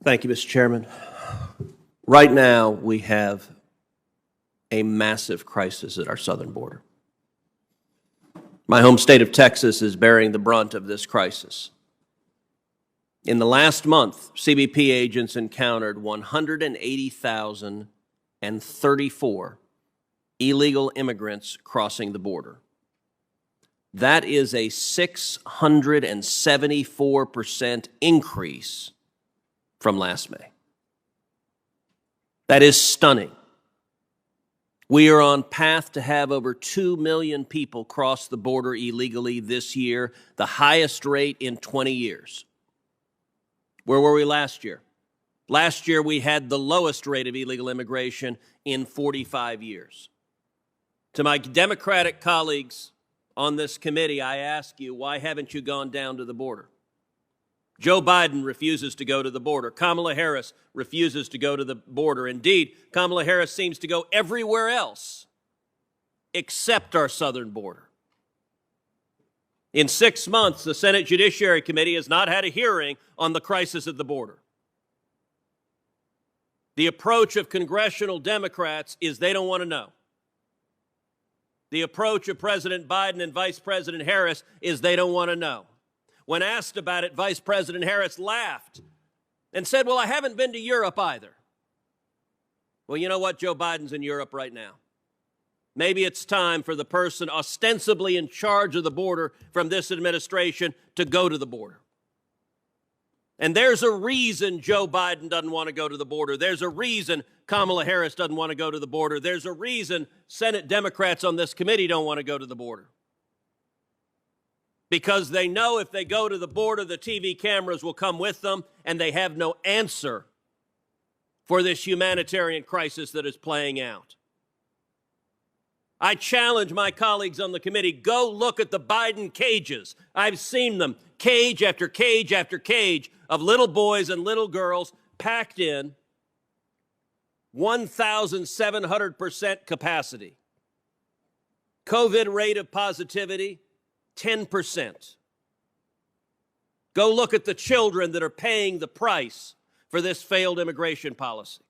Thank you, Mr. Chairman. Right now, we have a massive crisis at our southern border. My home state of Texas is bearing the brunt of this crisis. In the last month, CBP agents encountered 180,034 illegal immigrants crossing the border. That is a 674% increase from last May. That is stunning. We are on path to have over 2 million people cross the border illegally this year, the highest rate in 20 years. Where were we last year? Last year, we had the lowest rate of illegal immigration in 45 years. To my Democratic colleagues on this committee, I ask you, why haven't you gone down to the border? Joe Biden refuses to go to the border. Kamala Harris refuses to go to the border. Indeed, Kamala Harris seems to go everywhere else except our southern border. In 6 months, the Senate Judiciary Committee has not had a hearing on the crisis at the border. The approach of congressional Democrats is they don't want to know. The approach of President Biden and Vice President Harris is they don't want to know. When asked about it, Vice President Harris laughed and said, well, I haven't been to Europe either. Well, you know what? Joe Biden's in Europe right now. Maybe it's time for the person ostensibly in charge of the border from this administration to go to the border. And there's a reason Joe Biden doesn't want to go to the border. There's a reason Kamala Harris doesn't want to go to the border. There's a reason Senate Democrats on this committee don't want to go to the border. Because they know if they go to the border, the TV cameras will come with them, and they have no answer for this humanitarian crisis that is playing out. I challenge my colleagues on the committee, go look at the Biden cages. I've seen them, cage after cage after cage of little boys and little girls packed in, 1,700% capacity. COVID rate of positivity, 10%. Go look at the children that are paying the price for this failed immigration policy.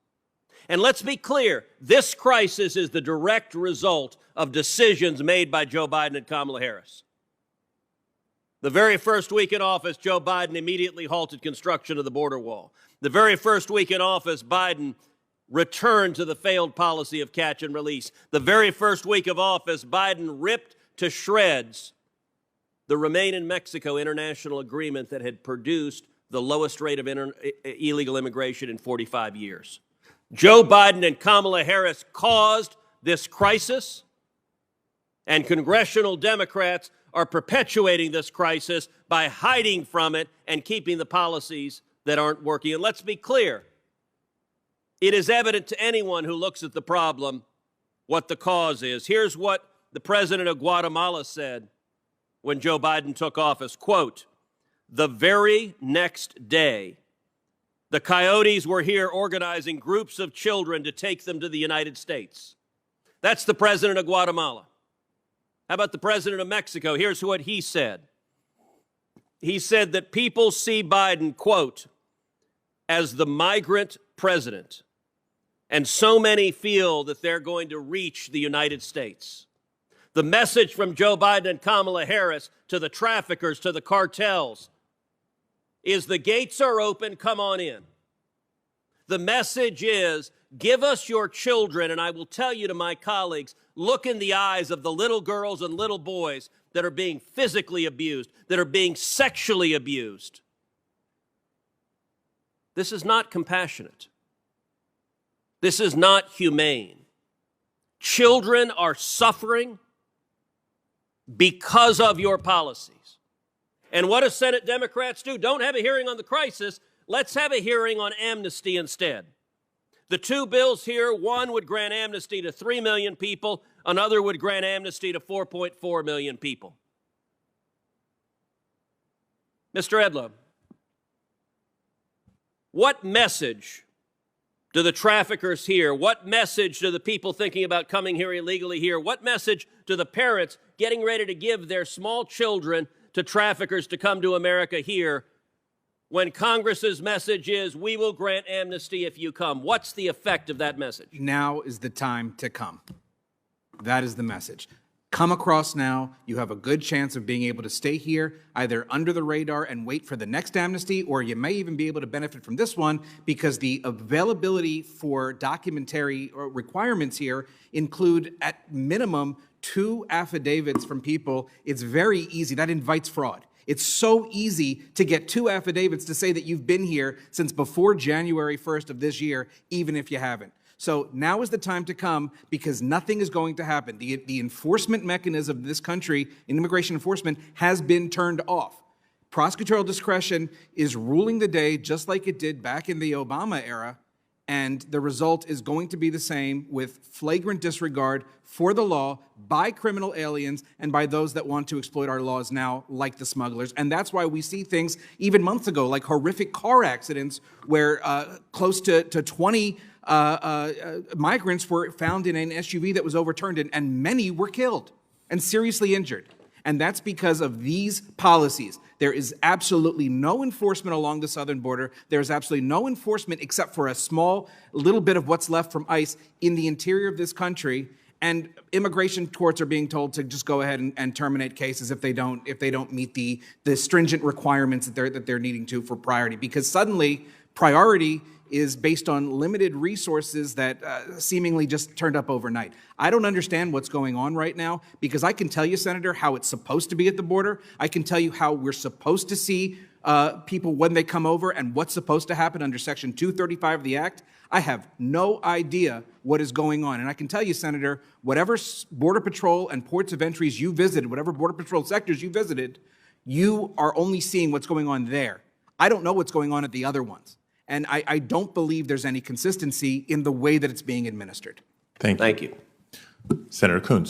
And let's be clear, this crisis is the direct result of decisions made by Joe Biden and Kamala Harris. The very first week in office, Joe Biden immediately halted construction of the border wall. The very first week in office, Biden returned to the failed policy of catch and release. The very first week of office, Biden ripped to shreds the Remain in Mexico international agreement that had produced the lowest rate of illegal immigration in 45 years. Joe Biden and Kamala Harris caused this crisis, and congressional Democrats are perpetuating this crisis by hiding from it and keeping the policies that aren't working. And let's be clear, it is evident to anyone who looks at the problem what the cause is. Here's what the president of Guatemala said when Joe Biden took office, quote, the very next day, the coyotes were here organizing groups of children to take them to the United States. That's the president of Guatemala. How about the president of Mexico? Here's what he said. He said that people see Biden, quote, as the migrant president, and so many feel that they're going to reach the United States. The message from Joe Biden and Kamala Harris to the traffickers, to the cartels, is the gates are open, come on in. The message is, give us your children, and I will tell you to my colleagues, look in the eyes of the little girls and little boys that are being physically abused, that are being sexually abused. This is not compassionate. This is not humane. Children are suffering because of your policies. And what do Senate Democrats do? Don't have a hearing on the crisis. Let's have a hearing on amnesty instead. The two bills here, one would grant amnesty to 3 million people, another would grant amnesty to 4.4 million people. Mr. Edlow, what message do the traffickers hear? What message do the people thinking about coming here illegally hear? What message do the parents getting ready to give their small children to traffickers to come to America here when Congress's message is, we will grant amnesty if you come? What's the effect of that message? Now is the time to come. That is the message. Come across now. You have a good chance of being able to stay here, either under the radar and wait for the next amnesty, or you may even be able to benefit from this one because the availability for documentary requirements here include, at minimum, 2 affidavits from people. It's very easy. That invites fraud. It's so easy to get 2 affidavits to say that you've been here since before January 1st of this year, even if you haven't. So now is the time to come because nothing is going to happen. The enforcement mechanism of this country in immigration enforcement has been turned off. Prosecutorial discretion is ruling the day just like it did back in the Obama era, and the result is going to be the same with flagrant disregard for the law by criminal aliens and by those that want to exploit our laws now, like the smugglers. And that's why we see things even months ago, like horrific car accidents where close to 20 migrants were found in an SUV that was overturned, and many were killed and seriously injured. And that's because of these policies. There is absolutely no enforcement along the southern border. There's absolutely no enforcement except for a small little bit of what's left from ICE in the interior of this country. And immigration courts are being told to just go ahead and terminate cases if they don't meet the stringent requirements that they're needing to for priority. Because suddenly priority is based on limited resources that seemingly just turned up overnight. I don't understand what's going on right now because I can tell you, Senator, how it's supposed to be at the border. I can tell you how we're supposed to see people when they come over and what's supposed to happen under Section 235 of the Act. I have no idea what is going on. And I can tell you, Senator, whatever Border Patrol and ports of entries you visited, whatever Border Patrol sectors you visited, you are only seeing what's going on there. I don't know what's going on at the other ones. And I don't believe there's any consistency in the way that it's being administered. Thank you. Thank you. Senator Cruz.